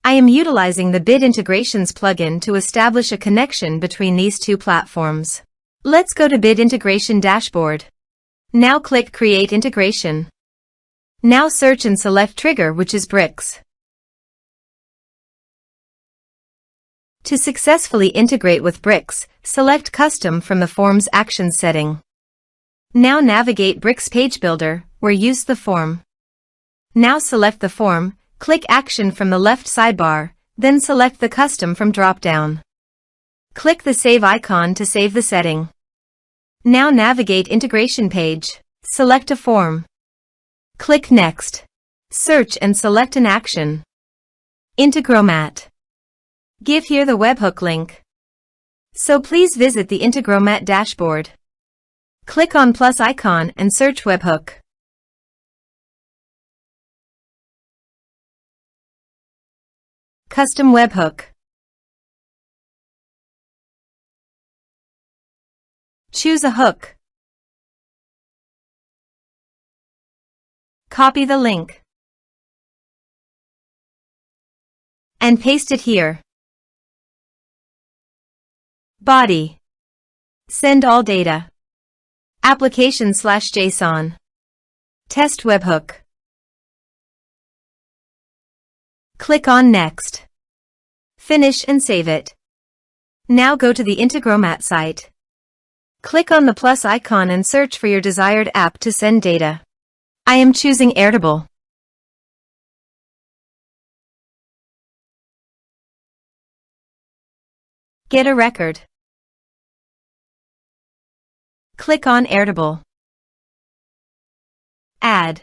I am utilizing the Bit Integrations plugin to establish a connection between these two platforms. Let's go to Bit Integration Dashboard. Now click Create Integration. Now search and select Trigger, which is bricks. To successfully integrate with bricks, select Custom from the Form's Actions setting. Now navigate Bricks Page Builder, where use the form. Now select the form, click Action from the left sidebar, then select the Custom from drop-down. Click the Save icon to save the setting. Now navigate Integration Page, select a form. Click Next. Search and select an action. Integromat. Give here the webhook link. So please visit the Integromat dashboard. Click on plus icon and search webhook. Custom webhook. Choose a hook. Copy the link and paste it here. Body. Send all data. Application/JSON. Test webhook. Click on Next. Finish and save it. Now go to the Integromat site. Click on the plus icon and search for your desired app to send data. I am choosing Airtable. Get a record. Click on Airtable. Add.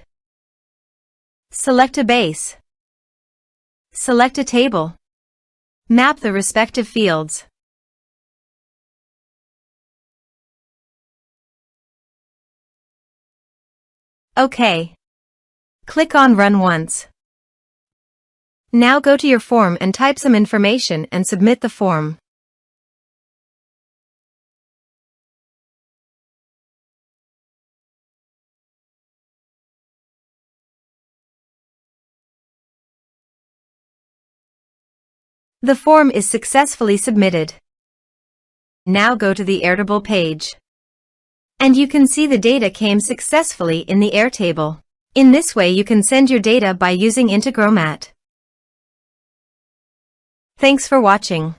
Select a base. Select a table. Map the respective fields. OK. Click on Run once. Now go to your form and type some information and submit the form. The form is successfully submitted. Now go to the Airtable page. And you can see the data came successfully in the Airtable. In this way you can send your data by using Integromat. Thanks for watching.